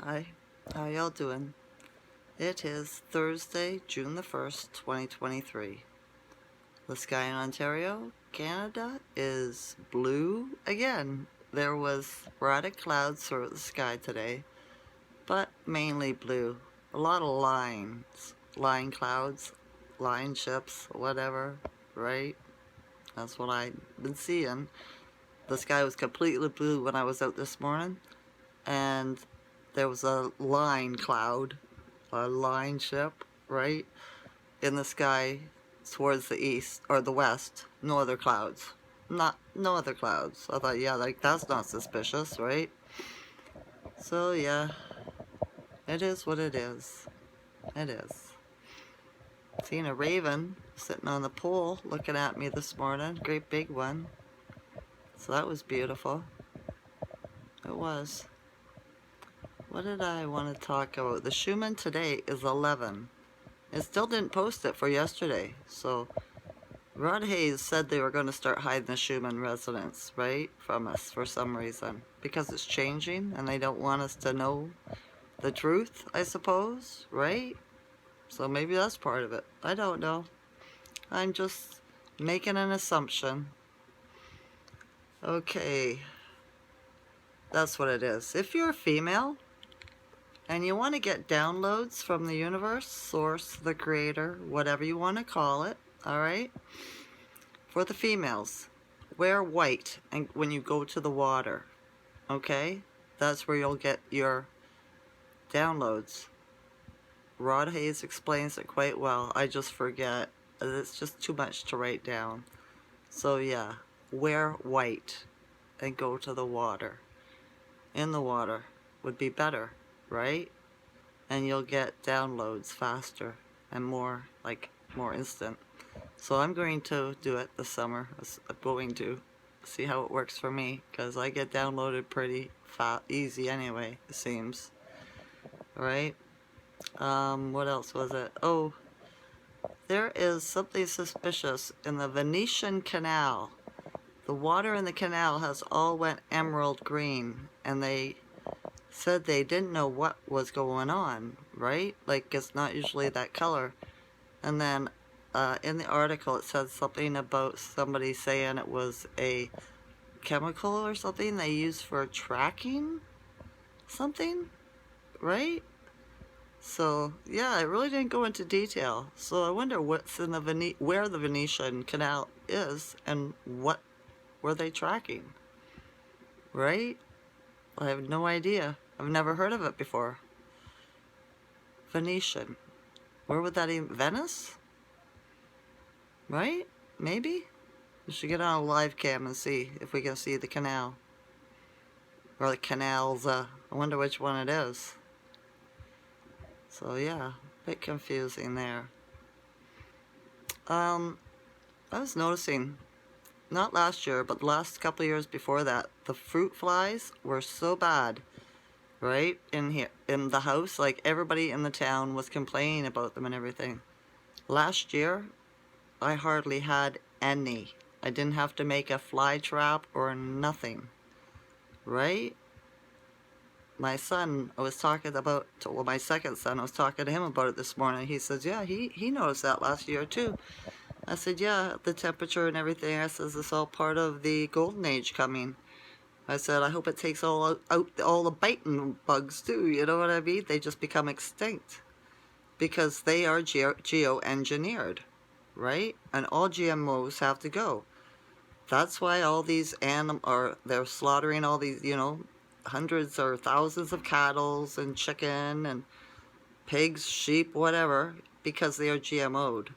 Hi, how y'all doing? It is Thursday, June the 1st, 2023. The sky in Ontario, Canada is blue again. There was sporadic clouds throughout the sky today, but mainly blue. A lot of lines, line clouds, line ships, whatever, right? That's what I've been seeing. The sky was completely blue when I was out this morning, and there was a line cloud, a line ship, right, in the sky towards the east or the west. No other clouds. No other clouds. I thought, yeah, like that's not suspicious, right? So yeah, it is what it is. It is. Seen a raven sitting on the pole looking at me this morning. Great big one. So that was beautiful. It was. What did I want to talk about? The Schumann today is 11. It still didn't post it for yesterday. So Rod Hayes said they were going to start hiding the Schumann residence, right, from us for some reason. Because it's changing and they don't want us to know the truth, I suppose, right? So maybe that's part of it. I don't know. I'm just making an assumption. Okay. That's what it is. If you're a female and you want to get downloads from the universe, source, the creator, whatever you want to call it, all right? For the females, wear white and when you go to the water, okay? That's where you'll get your downloads. Rod Hayes explains it quite well. I just forget. It's just too much to write down. So yeah, wear white and go to the water. In the water would be better, right? And you'll get downloads faster and more instant. So I'm going to do it this summer. I'm going to see how it works for me because I get downloaded pretty easy anyway, it seems. Right? What else was it? Oh, there is something suspicious in the Venetian Canal. The water in the canal has all went emerald green, and they said they didn't know what was going on, right? Like, it's not usually that color. And then in the article it said something about somebody saying it was a chemical or something they use for tracking something, right? So yeah, it really didn't go into detail. So I wonder what's in the where the Venetian Canal is and what were they tracking, right? I have no idea. I've never heard of it before. Venetian. Where would that even... Venice? Right? Maybe? We should get on a live cam and see if we can see the canal. Or the canals, I wonder which one it is. So yeah, a bit confusing there. I was noticing, not last year, but the last couple of years before that, the fruit flies were so bad, right? In here, in the house, like everybody in the town was complaining about them and everything. Last year, I hardly had any. I didn't have to make a fly trap or nothing, right? My son, I was talking about, well, my second son, I was talking to him about it this morning. He says, yeah, he noticed that last year too. I said, yeah, the temperature and everything. I says, it's all part of the golden age coming. I said, I hope it takes out all the biting bugs too, you know what I mean? They just become extinct because they are geo-engineered, right? And all GMOs have to go. That's why all these they're slaughtering all these, hundreds or thousands of cattle and chicken and pigs, sheep, whatever, because they are GMO'd.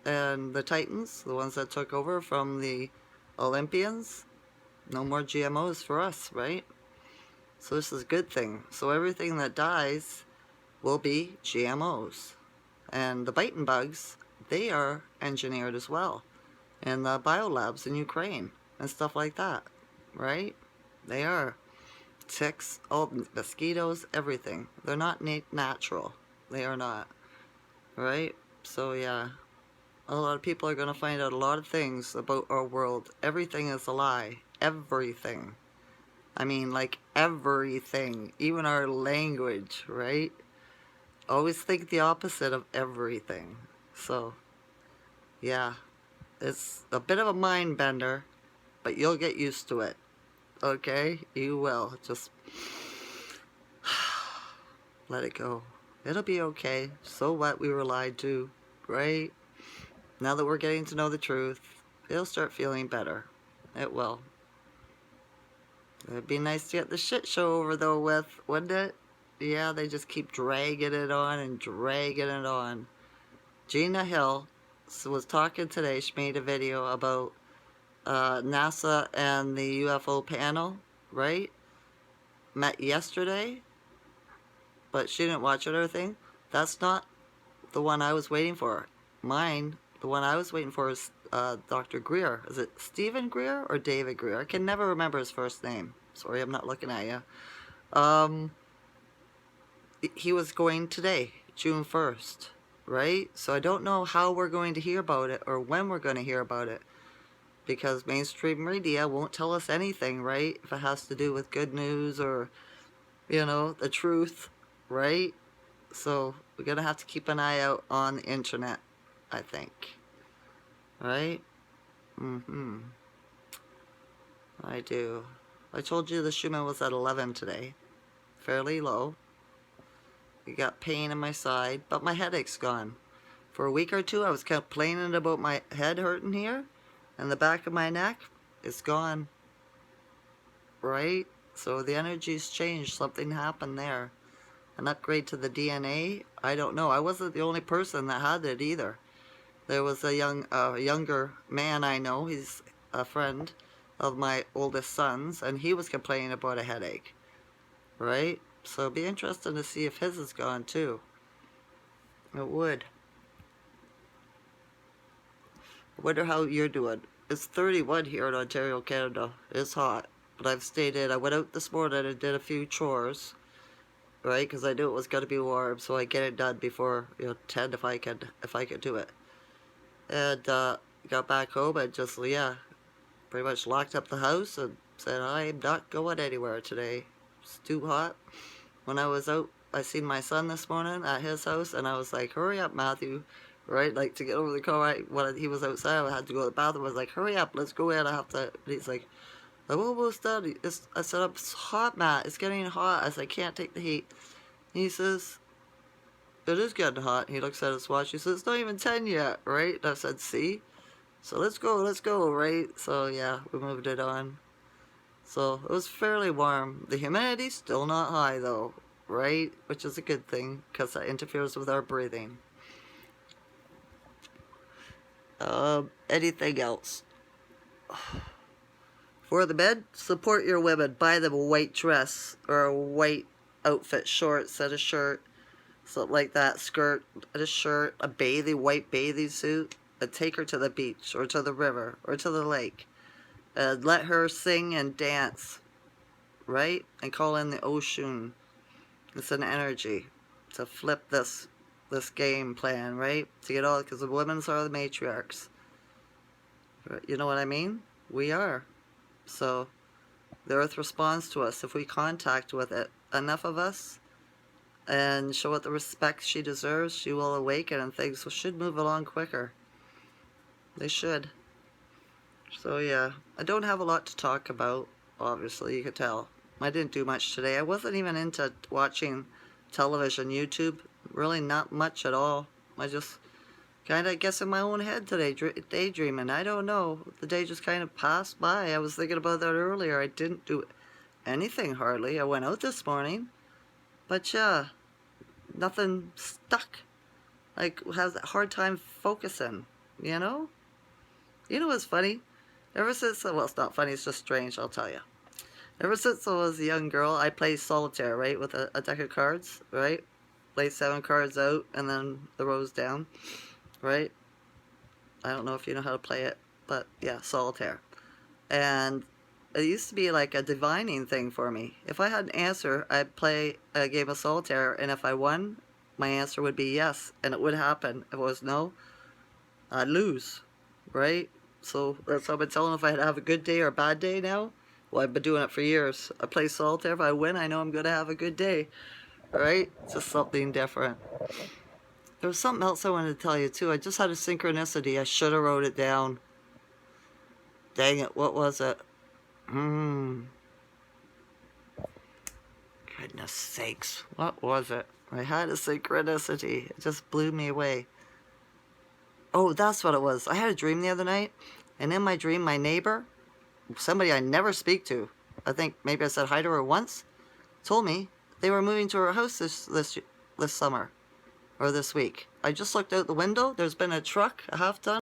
And the Titans, the ones that took over from the Olympians, no more GMOs for us, right? So this is a good thing. So everything that dies will be GMOs. And the biting bugs, they are engineered as well. And the biolabs in Ukraine and stuff like that, right? They are. Ticks, all mosquitoes, everything. They're not natural. They are not, right? So yeah, a lot of people are going to find out a lot of things about our world. Everything is a lie. Everything. I mean, like everything, even our language, right? Always think the opposite of everything. So, yeah, it's a bit of a mind bender, but you'll get used to it. Okay? You will. Just let it go. It'll be okay. So what? We were lied to, right? Now that we're getting to know the truth, it'll start feeling better. It will. It'd be nice to get the shit show over though with, wouldn't it? Yeah, they just keep dragging it on and dragging it on. Gina Hill was talking today. She made a video about NASA and the UFO panel, right? Met yesterday, but she didn't watch it or anything. That's not the one I was waiting for. Mine, the one I was waiting for is Dr. Greer. Is it Stephen Greer or David Greer? I can never remember his first name. Sorry, I'm not looking at you. He was going today, June 1st, right? So I don't know how we're going to hear about it or when we're going to hear about it, because mainstream media won't tell us anything, right? If it has to do with good news or, you know, the truth, right? So we're going to have to keep an eye out on the internet, I think. Right? Mm-hmm. I do. I told you the Schumann was at 11 today. Fairly low. I got pain in my side, but my headache's gone. For a week or two, I was complaining about my head hurting here, and the back of my neck is gone. Right? So the energy's changed. Something happened there. An upgrade to the DNA? I don't know. I wasn't the only person that had it either. There was a younger man I know. He's a friend of my oldest son's, and he was complaining about a headache. Right? So it'd be interesting to see if his is gone too. It would. I wonder how you're doing. It's 31 here in Ontario, Canada. It's hot. But I've stayed in. I went out this morning and did a few chores. Right? Because I knew it was going to be warm, so I get it done before 10 if I could do it. And got back home and just, pretty much locked up the house and said, I'm not going anywhere today. It's too hot. When I was out, I seen my son this morning at his house, and I was like, hurry up, Matthew. Right? Like, to get over the car, when he was outside, I had to go to the bathroom. I was like, hurry up, let's go in. I have to. And he's like, I'm almost done. I said, it's hot, Matt. It's getting hot. I said, I can't take the heat. And he says, it is getting hot. He looks at his watch. He says, it's not even 10 yet, right? And I said, see? So let's go, right? So yeah, we moved it on. So it was fairly warm. The humidity's still not high though, right? Which is a good thing, because that interferes with our breathing. Anything else? For the men, support your women. Buy them a white dress or a white outfit, shorts and a shirt, something like that, skirt and a shirt, a white bathing suit, and take her to the beach or to the river or to the lake. And let her sing and dance, right? And call in the Oshun. It's an energy to flip this game plan, right? To get all, because the women's are the matriarchs. You know what I mean? We are. So the earth responds to us if we contact with it. Enough of us and show it the respect she deserves, she will awaken and things should move along quicker. They should. So yeah, I don't have a lot to talk about, obviously, you could tell. I didn't do much today. I wasn't even into watching television, YouTube, really not much at all. I just kind of guess in my own head today, daydreaming. I don't know. The day just kind of passed by. I was thinking about that earlier. I didn't do anything hardly. I went out this morning. But yeah, nothing stuck. Like, has a hard time focusing, you know? You know what's funny? Ever since, well, it's not funny, it's just strange, I'll tell you. Ever since I was a young girl, I played solitaire, right, with a deck of cards, right? Lay 7 cards out and then the rows down, right? I don't know if you know how to play it, but yeah, solitaire. And it used to be like a divining thing for me. If I had an answer, I'd play a game of solitaire, and if I won, my answer would be yes, and it would happen. If it was no, I'd lose, right? So that's how I've been telling if I have a good day or a bad day now. Well, I've been doing it for years. I play solitaire. If I win, I know I'm going to have a good day. Right? It's just something different. There was something else I wanted to tell you, too. I just had a synchronicity. I should have wrote it down. Dang it. What was it? Goodness sakes. What was it? I had a synchronicity. It just blew me away. Oh, that's what it was. I had a dream the other night. And in my dream, my neighbor, somebody I never speak to, I think maybe I said hi to her once, told me they were moving to her house this summer or this week. I just looked out the window. There's been a truck, a half ton.